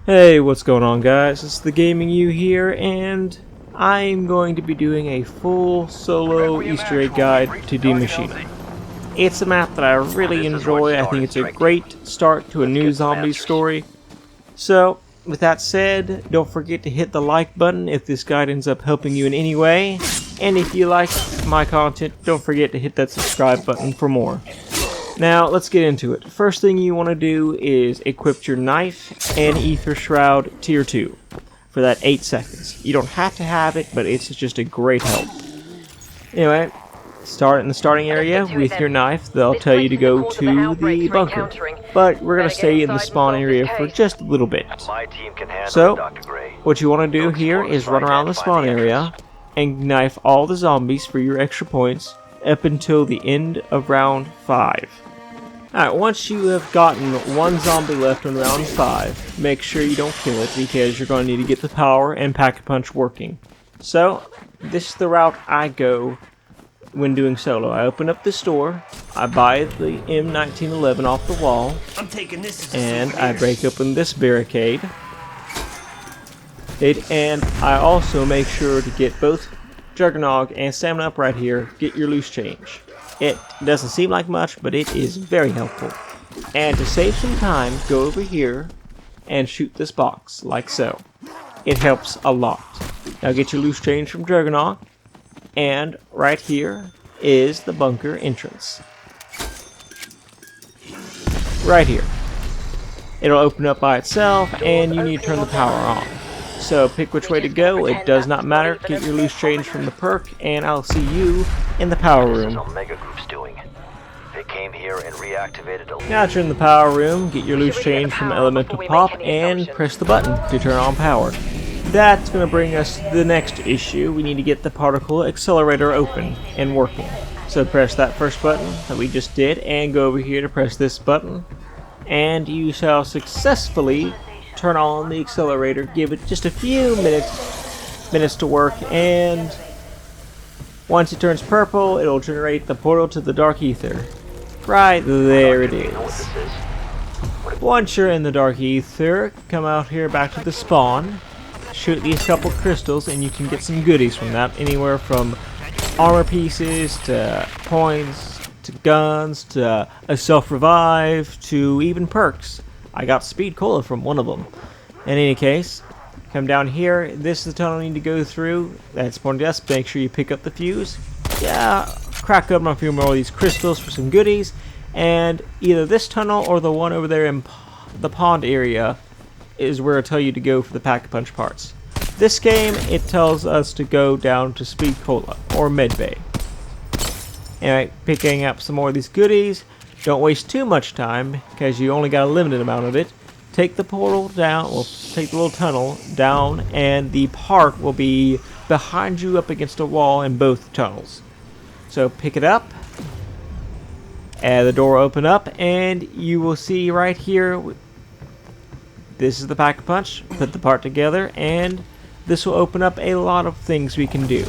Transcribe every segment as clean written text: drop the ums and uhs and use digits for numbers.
Hey, what's going on, guys? It's TheGamingU here, and I'm going to be doing a full solo Easter egg guide to Die Maschine. It's a map that I really enjoy. I think it's a great start to a new zombie story. So, with that said, don't forget to hit the like button if this guide ends up helping you in any way. And if you like my content, don't forget to hit that subscribe button for more. Now, let's get into it. First thing you want to do is equip your knife and Ether Shroud Tier 2 for that 8 seconds. You don't have to have it, but it's just a great help. Anyway, start in the starting area with your knife. They'll tell you to go to the bunker, but we're going to stay in the spawn area for just a little bit. So, what you want to do here is run around the spawn area and knife all the zombies for your extra points up until the end of round 5. Alright, once you have gotten one zombie left on round 5, make sure you don't kill it because you're going to need to get the power and Pack-a-Punch working. So, this is the route I go when doing solo. I open up the store, I buy the M1911 off the wall, and I break open this barricade. And I also make sure to get both Juggernog and Stamina Up right here, get your loose change. It doesn't seem like much, but it is very helpful. And to save some time, go over here and shoot this box, like so. It helps a lot. Now get your loose change from Juggernog, and right here is the bunker entrance. Right here. It'll open up by itself, and you need to turn the power on. So pick which way to go, it does not matter. Get your loose change from the perk, and I'll see you in the power room. Now turn the power room, get your loose change from Elemental Pop, and press the button to turn on power. That's going to bring us to the next issue. We need to get the particle accelerator open and working. So press that first button that we just did, and go over here to press this button, and you shall successfully turn on the accelerator. Give it just a few minutes to work, and once it turns purple, it'll generate the portal to the Dark Ether. Right there it is. Once you're in the Dark Ether, come out here back to the spawn, shoot these couple crystals, and you can get some goodies from that, anywhere from armor pieces to points to guns to a self-revive to even perks. I got Speed Cola from one of them. In any case, come down here. This is the tunnel you need to go through. That's spawn desk. Make sure you pick up the fuse. Yeah, crack up a few more of these crystals for some goodies. And either this tunnel or the one over there in the pond area is where it'll tell you to go for the Pack-a-Punch parts. This game, it tells us to go down to Speed Cola or Medbay. Anyway, picking up some more of these goodies. Don't waste too much time, because you only got a limited amount of it. Take the portal down, well, take the little tunnel down, and the park will be behind you up against a wall in both tunnels. So pick it up, and the door will open up, and you will see right here, this is the Pack-a-Punch. Put the part together, and this will open up a lot of things we can do.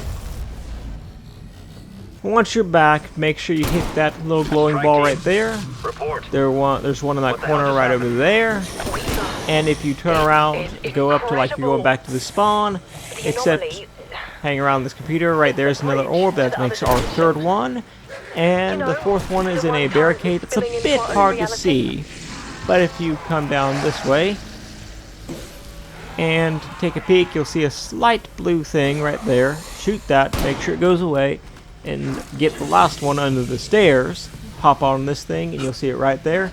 Once you're back, make sure you hit that little glowing ball right there. There's one in that corner right over there. And if you turn around, go up to like you're going back to the spawn, except hang around this computer, right there is another orb. That makes our third one. And the fourth one is in a barricade. It's a bit hard to see. But if you come down this way and take a peek, you'll see a slight blue thing right there. Shoot that, make sure it goes away. And get the last one under the stairs, pop on this thing, and you'll see it right there.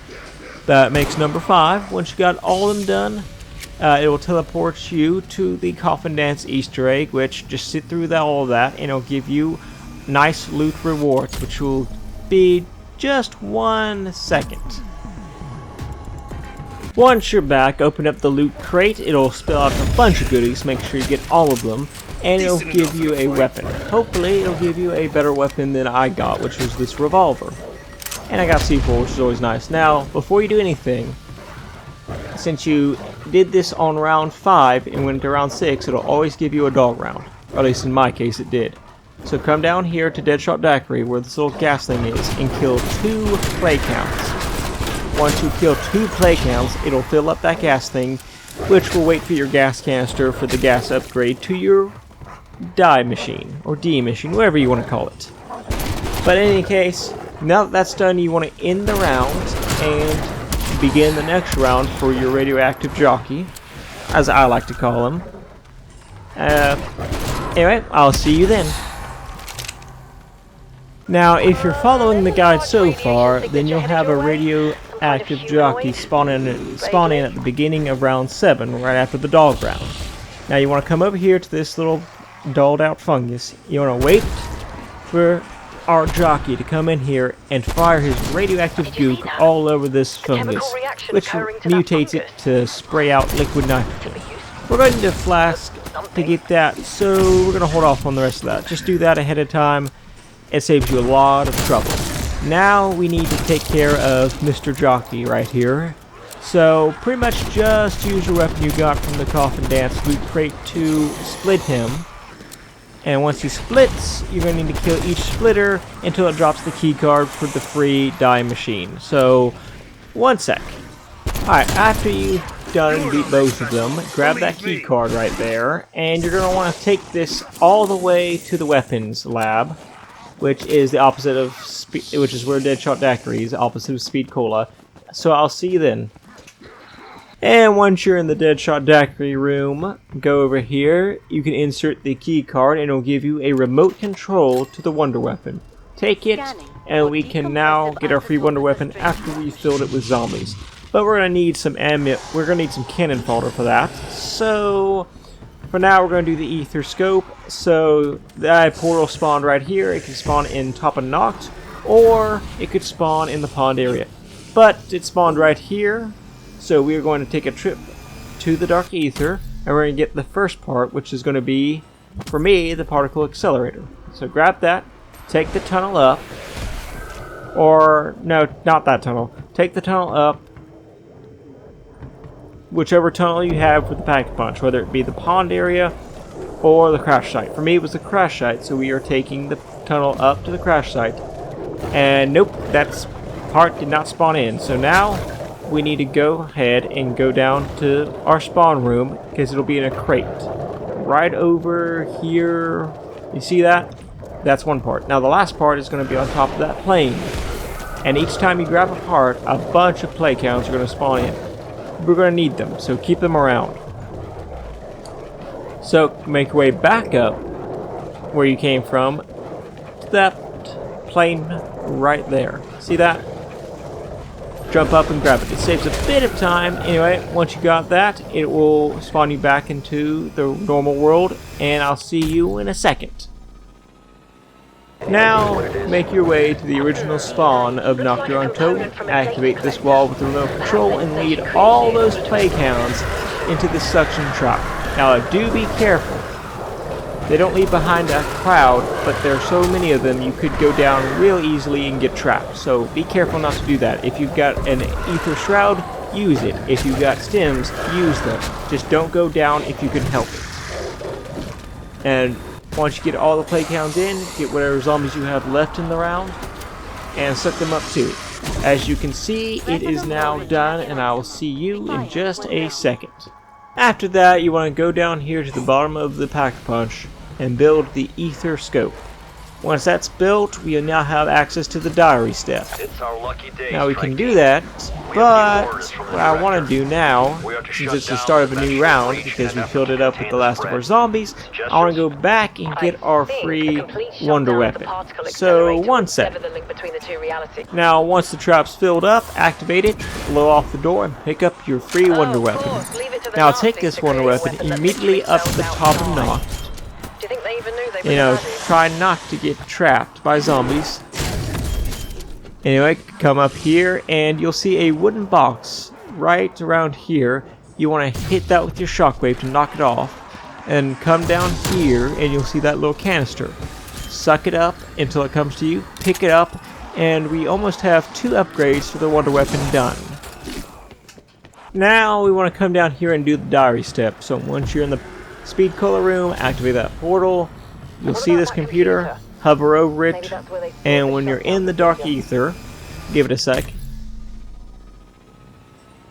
That makes number 5. Once you got all of them done, it will teleport you to the Coffin Dance Easter Egg, which just sit through all of that, and it'll give you nice loot rewards, which will be just 1 second. Once you're back, open up the loot crate. It'll spill out a bunch of goodies. Make sure you get all of them. And it'll give you a weapon. Hopefully, it'll give you a better weapon than I got, which was this revolver. And I got C4, which is always nice. Now, before you do anything, since you did this on round 5 and went to round 6, it'll always give you a dog round. Or at least in my case, it did. So come down here to Deadshot Daiquiri, where this little gas thing is, and kill 2 play counts. Once you kill 2 play counts, it'll fill up that gas thing, which will wait for your gas canister for the gas upgrade to your Die Machine, or D Machine, whatever you want to call it. But in any case, now that that's done, you want to end the round and begin the next round for your radioactive jockey, as I like to call him. Anyway, I'll see you then. Now, if you're following the guide so far, then you'll have a radioactive jockey spawn in at the beginning of round 7, right after the dog round. Now you want to come over here to this little dulled out fungus. You want to wait for our jockey to come in here and fire his radioactive gook all over this fungus, which mutates it to spray out liquid nitrogen. We're going to flask to get that, so we're going to hold off on the rest of that. Just do that ahead of time. It saves you a lot of trouble. Now we need to take care of Mr. Jockey right here. So pretty much just use your weapon you got from the Coffin Dance loot crate to split him. And once he splits, you're going to need to kill each splitter until it drops the key card for the free Die Machine. So, one sec. Alright, after you've done and beat both of them, grab that key card right there, and you're going to want to take this all the way to the weapons lab, which is the opposite of which is where Deadshot Daiquiri is, opposite of Speed Cola. So I'll see you then. And once you're in the Deadshot Daiquiri room, go over here. You can insert the key card and it'll give you a remote control to the Wonder Weapon. Take it, and we can now get our free Wonder Weapon after we filled it with zombies. But we're gonna need some cannon fodder for that. So for now, we're gonna do the ether scope. So that portal spawned right here. It can spawn in top of Noct, or it could spawn in the pond area. But it spawned right here. So we are going to take a trip to the Dark Ether, and we're going to get the first part, which is going to be, for me, the particle accelerator. So grab that, take the tunnel up, or, no, not that tunnel. Take the tunnel up, whichever tunnel you have with the pack punch, whether it be the pond area or the crash site. For me, it was the crash site, so we are taking the tunnel up to the crash site. And nope, that part did not spawn in. So now we need to go ahead and go down to our spawn room, because it'll be in a crate right over here. You see that? That's one part. Now the last part is going to be on top of that plane, and each time you grab a part, a bunch of play counts are going to spawn in. We're going to need them, so keep them around. So make your way back up where you came from to that plane right there. See that? Jump up and grab it. It saves a bit of time. Anyway, once you got that, it will spawn you back into the normal world, and I'll see you in a second. Now, make your way to the original spawn of Nocturonto, activate this wall with the remote control, and lead all those play counts into the suction trap. Now, do be careful. They don't leave behind a crowd, but there are so many of them you could go down real easily and get trapped. So be careful not to do that. If you've got an ether shroud, use it. If you've got stims, use them. Just don't go down if you can help it. And once you get all the play counts in, get whatever zombies you have left in the round, and suck them up too. As you can see, it is now done, and I will see you in just a second. After that, you want to go down here to the bottom of the pack-a-punch and build the ether scope. Once that's built, we now have access to the diary step. Now we can do that, but what I want to do now, since it's the start of a new round, because we filled it up with the last of our zombies, I want to go back and get our free Wonder Weapon. So, one sec. Now, once the trap's filled up, activate it, blow off the door, and pick up your free Wonder Weapon. Now, take this Wonder Weapon immediately up to the top of Noct. You know, try not to get trapped by zombies. Anyway, come up here and you'll see a wooden box right around here. You want to hit that with your shockwave to knock it off, and come down here and you'll see that little canister. Suck it up until it comes to you, pick it up, and we almost have 2 upgrades for the Wonder Weapon done. Now we want to come down here and do the diary step. So once you're in the Speed Cola room, activate that portal. You'll see this computer, hover over it, and when you're in the Dark Ether, give it a sec,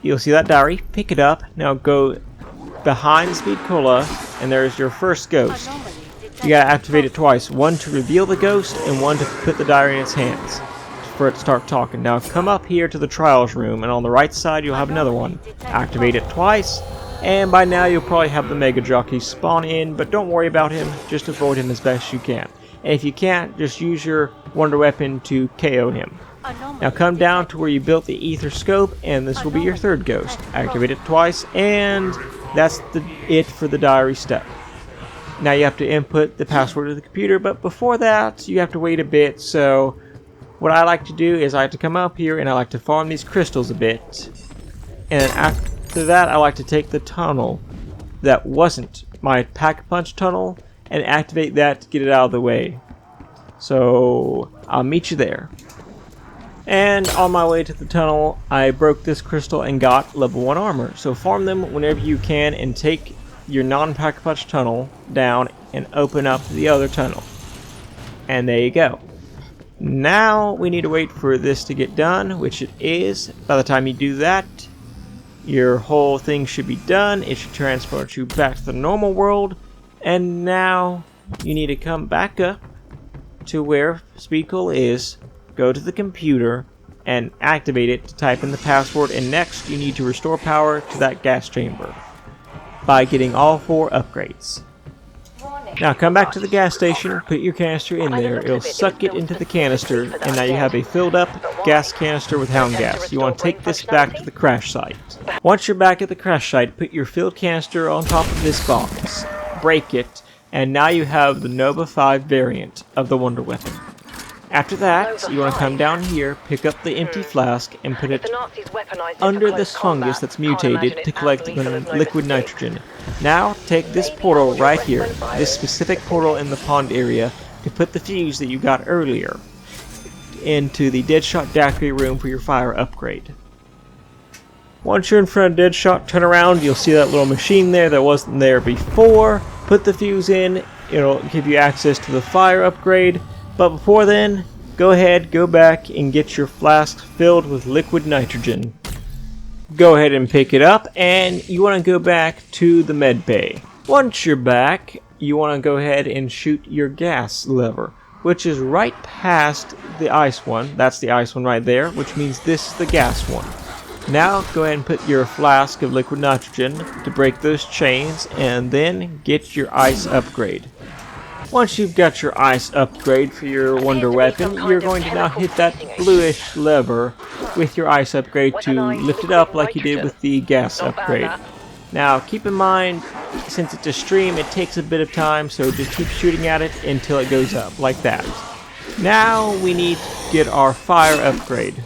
you'll see that diary, pick it up. Now go behind Speed Cola, and there's your first ghost. You gotta activate it twice. One to reveal the ghost, and one to put the diary in its hands for it to start talking. Now come up here to the trials room, and on the right side you'll have another one. Activate it twice, and by now you'll probably have the Mega Jockey spawn in, but don't worry about him, just avoid him as best you can. And if you can't, just use your Wonder Weapon to KO him. Now come down to where you built the Ether Scope, and this will be your third ghost. Activate it twice, and that's it for the diary step. Now you have to input the password to the computer, but before that you have to wait a bit. So what I like to do is I like to come up here and I like to farm these crystals a bit, and after that I like to take the tunnel that wasn't my Pack-a-Punch tunnel and activate that to get it out of the way. So I'll meet you there. And on my way to the tunnel, I broke this crystal and got level 1 armor. So farm them whenever you can and take your non-Pack-a-Punch tunnel down and open up the other tunnel. And there you go. Now we need to wait for this to get done, which it is. By the time you do that, your whole thing should be done. It should transport you back to the normal world. And now you need to come back up to where Speedcool is. Go to the computer and activate it to type in the password, and next you need to restore power to that gas chamber by getting all 4 upgrades. Now come back to the gas station, put your canister in there, it'll suck it into the canister, and now you have a filled up gas canister with hound gas. You want to take this back to the crash site. Once you're back at the crash site, put your filled canister on top of this box, break it, and now you have the Nova 5 variant of the Wonder Weapon. After that, you want to come down here, pick up the empty flask, and put it under this fungus that's mutated to collect liquid nitrogen. Now, take this portal right here, this specific portal in the pond area, to put the fuse that you got earlier into the Deadshot Daiquiri room for your fire upgrade. Once you're in front of Deadshot, turn around, you'll see that little machine there that wasn't there before. Put the fuse in, it'll give you access to the fire upgrade. But before then, go ahead, go back and get your flask filled with liquid nitrogen. Go ahead and pick it up, and you want to go back to the med bay. Once you're back, you want to go ahead and shoot your gas lever, which is right past the ice one. That's the ice one right there, which means this is the gas one. Now go ahead and put your flask of liquid nitrogen to break those chains, and then get your ice upgrade. Once you've got your ice upgrade for your Wonder Weapon, you're going to now hit that bluish lever with your ice upgrade to lift it up like you did with the gas upgrade. Now keep in mind, since it's a stream, it takes a bit of time, so just keep shooting at it until it goes up, like that. Now we need to get our fire upgrade.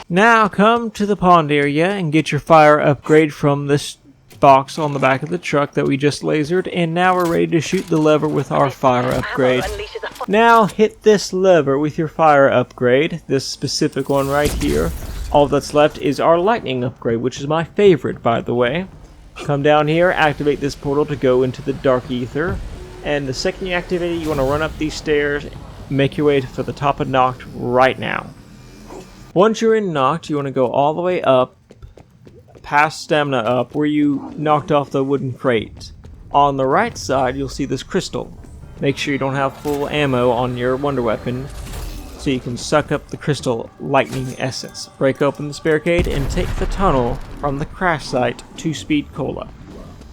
Now come to the pond area and get your fire upgrade from this box on the back of the truck that we just lasered, and now we're ready to shoot the lever with our fire upgrade. Now hit this lever with your fire upgrade, this specific one right here. All that's left is our lightning upgrade, which is my favorite, by the way. Come down here, activate this portal to go into the dark ether, and the second you activate it, you want to run up these stairs, make your way for the top of Noct right now. Once you're in Noct, you want to go all the way up past Stamina Up, where you knocked off the wooden crate. On the right side, you'll see this crystal. Make sure you don't have full ammo on your Wonder Weapon, so you can suck up the crystal lightning essence. Break open this barricade and take the tunnel from the crash site to Speed Cola,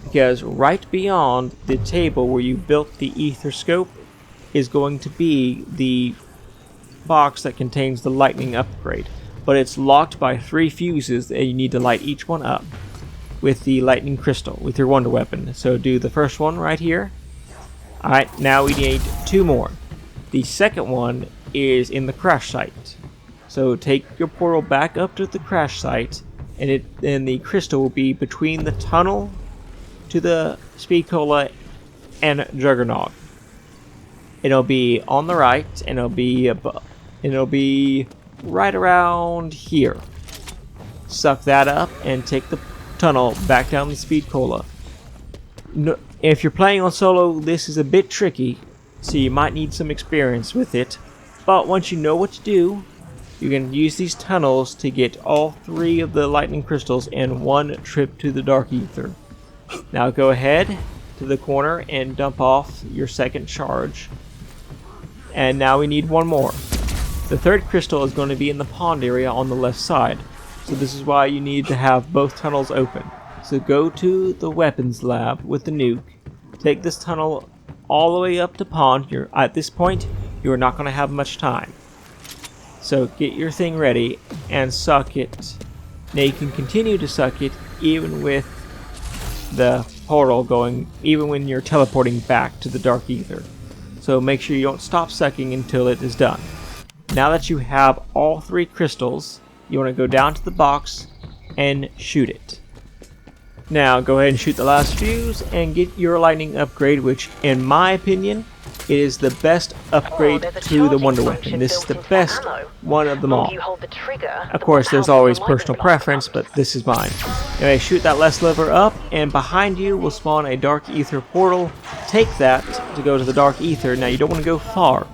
because right beyond the table where you built the ether scope is going to be the box that contains the lightning upgrade. But it's locked by 3 fuses, and you need to light each one up with the lightning crystal with your Wonder Weapon. So do the first one right here. Alright, now we need 2 more. The second one is in the crash site. So take your portal back up to the crash site, and the crystal will be between the tunnel to the Speed Cola and Juggernaut. It'll be on the right, and it'll be above. It'll be right around here. Suck that up and take the tunnel back down the Speed Cola. No, if you're playing on solo, this is a bit tricky, so you might need some experience with it. But once you know what to do, you can use these tunnels to get all 3 of the lightning crystals in one trip to the dark ether. Now go ahead to the corner and dump off your second charge. And now we need one more. The third crystal is going to be in the pond area on the left side. So this is why you need to have both tunnels open. So go to the weapons lab with the nuke. Take this tunnel all the way up to pond. At this point, you're not going to have much time. So get your thing ready and suck it. Now you can continue to suck it even with the portal going, even when you're teleporting back to the dark ether. So make sure you don't stop sucking until it is done. Now that you have all 3 crystals, you want to go down to the box and shoot it. Now go ahead and shoot the last fuse and get your lightning upgrade, which in my opinion it is the best upgrade to the wonder weapon. This is the best one of them all. Of course there's always personal preference, but this is mine. Anyway, shoot that last lever up and behind you will spawn a dark ether portal. Take that to go to the dark ether. Now you don't want to go far.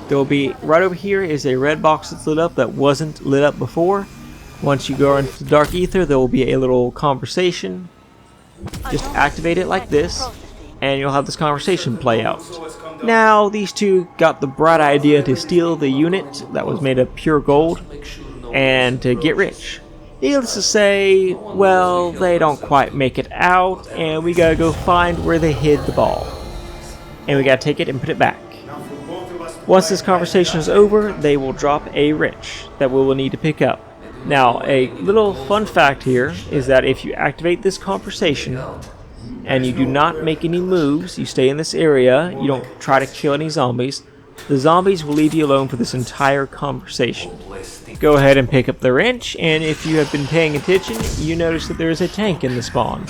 There will be, right over here is a red box that's lit up that wasn't lit up before. Once you go into the dark ether, there will be a little conversation. Just activate it like this, and you'll have this conversation play out. Now, these two got the bright idea to steal the unit that was made of pure gold, and to get rich. Needless to say, well, they don't quite make it out, and we gotta go find where they hid the ball. And we gotta take it and put it back. Once this conversation is over, they will drop a wrench that we will need to pick up. Now, a little fun fact here is that if you activate this conversation and you do not make any moves, you stay in this area, you don't try to kill any zombies, the zombies will leave you alone for this entire conversation. Go ahead and pick up the wrench, and if you have been paying attention, you notice that there is a tank in the spawn.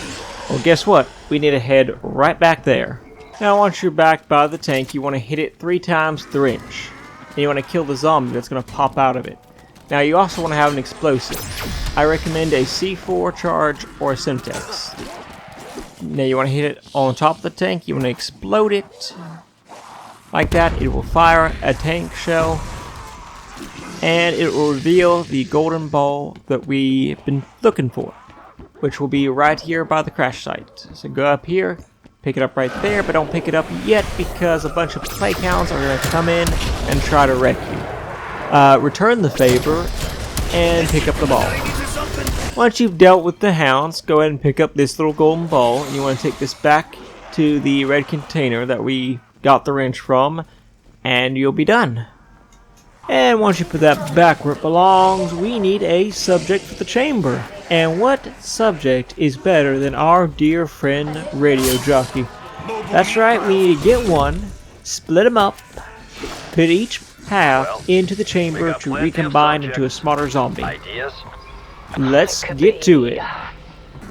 Well, guess what? We need to head right back there. Now, once you're back by the tank, you want to hit it 3 times with the wrench. And you want to kill the zombie that's going to pop out of it. Now, you also want to have an explosive. I recommend a C4 charge or a Semtex. Now, you want to hit it on top of the tank. You want to explode it like that. It will fire a tank shell, and it will reveal the golden ball that we've been looking for, which will be right here by the crash site. So go up here, pick it up right there, but don't pick it up yet because a bunch of plague hounds are going to come in and try to wreck you. Return the favor and pick up the ball. Once you've dealt with the hounds, go ahead and pick up this little golden ball, and you want to take this back to the red container that we got the wrench from, and you'll be done. And once you put that back where it belongs, we need a subject for the chamber. And what subject is better than our dear friend Radio Jockey? That's right, we need to get one, split them up, put each half into the chamber to recombine into a smarter zombie. Let's get to it.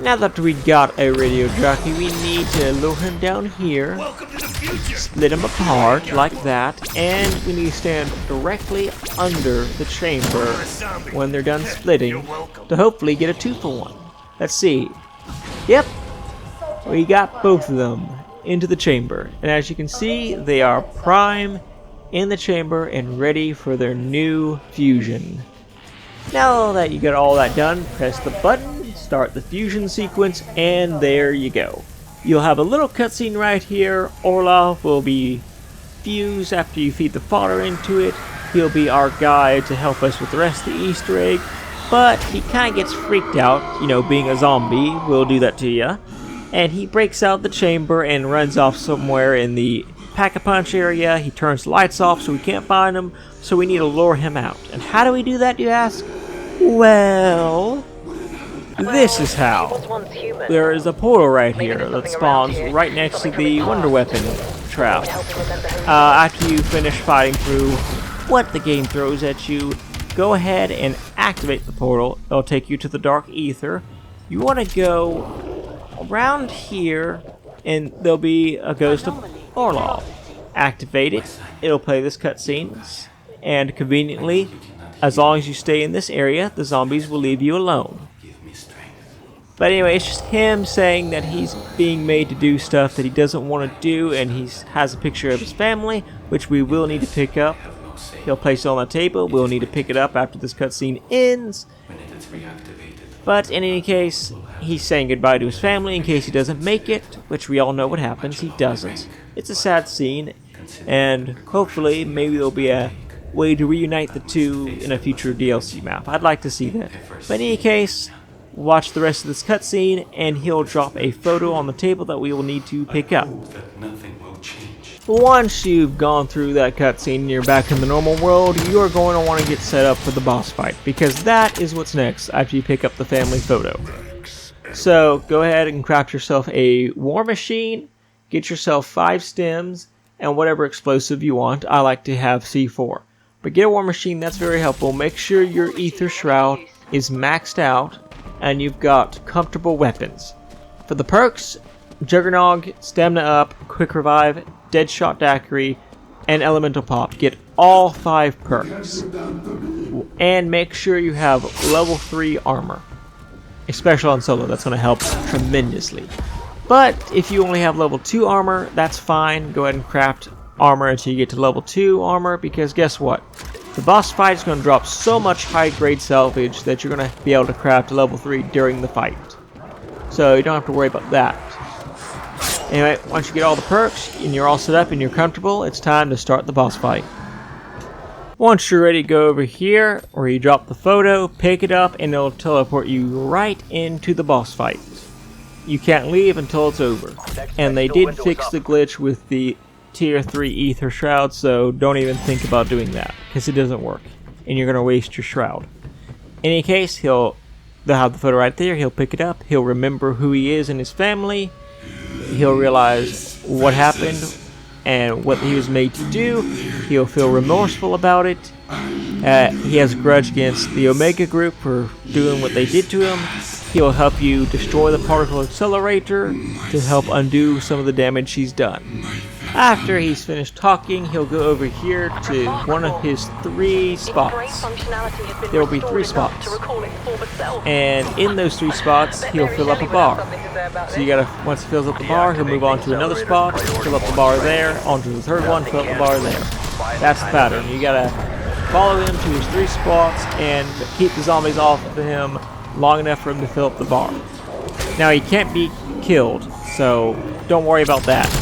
Now that we got a Radio Jockey, we need to lure him down here, split him apart like that, and we need to stand directly under the chamber when they're done splitting to hopefully get a 2-for-1. Let's see. Yep, we got both of them into the chamber, and as you can see, they are prime in the chamber and ready for their new fusion. Now that you got all that done, press the button, start the fusion sequence, and there you go. You'll have a little cutscene right here. Orlov will be fused after you feed the fodder into it. He'll be our guide to help us with the rest of the Easter egg, but he kind of gets freaked out, you know, being a zombie will do that to you. And he breaks out the chamber and runs off somewhere in the Pack-a-Punch area. He turns the lights off so we can't find him, so we need to lure him out. And how do we do that, you ask? Well, this is how. There is a portal right here that spawns right next to the Wonder Weapon trap. After you finish fighting through what the game throws at you, go ahead and activate the portal. It'll take you to the Dark Ether. You want to go around here, and there'll be a ghost of Orlov. Activate it. It'll play this cutscene, and conveniently, as long as you stay in this area, the zombies will leave you alone. But anyway, it's just him saying that he's being made to do stuff that he doesn't want to do, and he has a picture of his family, which we will need to pick up. He'll place it on the table. We'll need to pick it up after this cutscene ends. But in any case, he's saying goodbye to his family in case he doesn't make it, which we all know what happens, he doesn't. It's a sad scene, and hopefully maybe there'll be a way to reunite the two in a future DLC map. I'd like to see that. But in any case, watch the rest of this cutscene, and he'll drop a photo on the table that we will need to pick up. Once you've gone through that cutscene and you're back in the normal world, you are going to want to get set up for the boss fight, because that is what's next after you pick up the family photo. So go ahead and craft yourself a war machine, get yourself 5 stems, and whatever explosive you want. I like to have C4. But get a war machine, that's very helpful. Make sure your ether shroud is maxed out and you've got comfortable weapons. For the perks, Juggernog, Stamina Up, Quick Revive, Deadshot Daiquiri, and Elemental Pop. Get all 5 perks. And make sure you have level 3 armor. Especially on solo, that's going to help tremendously. But if you only have level 2 armor, that's fine. Go ahead and craft armor until you get to level 2 armor, because guess what? The boss fight is going to drop so much high grade salvage that you're going to be able to craft level 3 during the fight. So you don't have to worry about that. Anyway, once you get all the perks and you're all set up and you're comfortable, it's time to start the boss fight. Once you're ready, go over here where you drop the photo, pick it up, and it'll teleport you right into the boss fight. You can't leave until it's over. And they did fix the glitch with the tier 3 ether shroud, so don't even think about doing that, because it doesn't work and you're going to waste your shroud. In any case, they'll have the photo right there, he'll pick it up, he'll remember who he is and his family, he'll realize what happened and what he was made to do, he'll feel remorseful about it, he has a grudge against the Omega group for doing what they did to him, he'll help you destroy the particle accelerator to help undo some of the damage he's done. After he's finished talking, he'll go over here to one of his 3 spots. There will be 3 spots. And in those 3 spots, he'll fill up a bar. So you gotta, once he fills up the bar, he'll move on to another spot, fill up the bar there, onto the 3rd one, fill up the bar there. That's the pattern. You gotta follow him to his 3 spots and keep the zombies off of him long enough for him to fill up the bar. Now he can't be killed, so don't worry about that.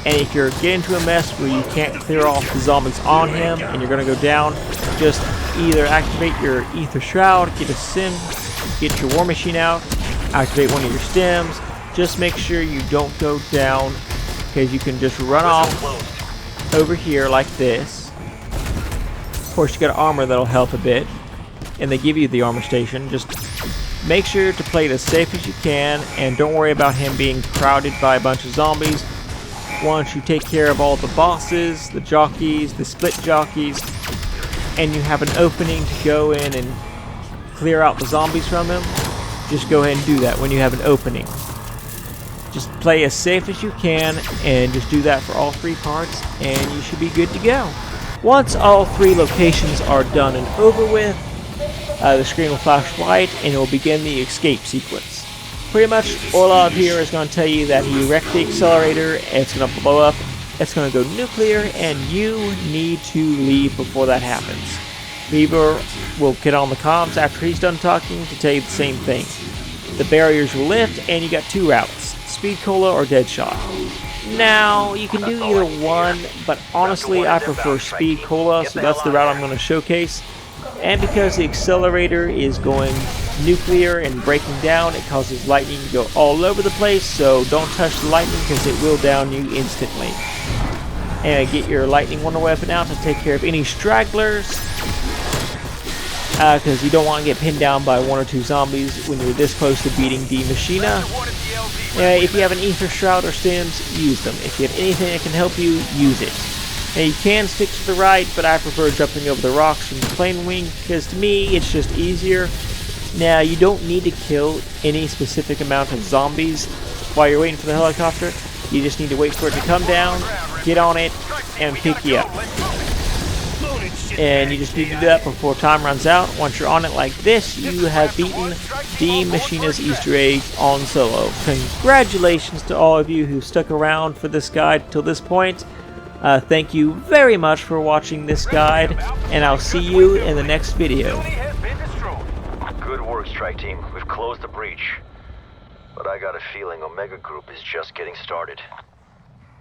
And if you're getting into a mess where you can't clear off the zombies on him and you're going to go down, just either activate your ether shroud, get a sim, get your war machine out, activate one of your stems. Just make sure you don't go down, because you can just run off over here like this. Of course, you got armor that'll help a bit, and they give you the armor station. Just make sure to play it as safe as you can, and don't worry about him being crowded by a bunch of zombies. Once you take care of all the bosses, the jockeys, the split jockeys, and you have an opening to go in and clear out the zombies from him, just go ahead and do that when you have an opening. Just play as safe as you can and just do that for all 3 parts and you should be good to go. Once all 3 locations are done and over with, the screen will flash white and it will begin the escape sequence. Pretty much Orlov here is going to tell you that he wrecked the accelerator, it's going to blow up, it's going to go nuclear, and you need to leave before that happens. Weaver will get on the comms after he's done talking to tell you the same thing. The barriers will lift, and you got 2 routes, Speed Cola or Deadshot. Now, you can do either one, but honestly I prefer Speed Cola, so that's the route I'm going to showcase. And because the accelerator is going nuclear and breaking down, it causes lightning to go all over the place, so don't touch the lightning because it will down you instantly. And get your lightning wonder weapon out to take care of any stragglers, because you don't want to get pinned down by 1 or 2 zombies when you're this close to beating Die Maschine. If you have an ether shroud or stems, use them. If you have anything that can help you, use it. Now you can stick to the right, but I prefer jumping over the rocks from the plane wing, because to me it's just easier. Now you don't need to kill any specific amount of zombies while you're waiting for the helicopter. You just need to wait for it to come down, get on it, and pick you up. And you just need to do that before time runs out. Once you're on it like this, you have beaten Die Maschine Easter Egg on solo. Congratulations to all of you who stuck around for this guide till this point. Thank you very much for watching this guide, and I'll see you in the next video. Good work. report, strike team. We've closed the breach. But I got a feeling Omega Group is just getting started.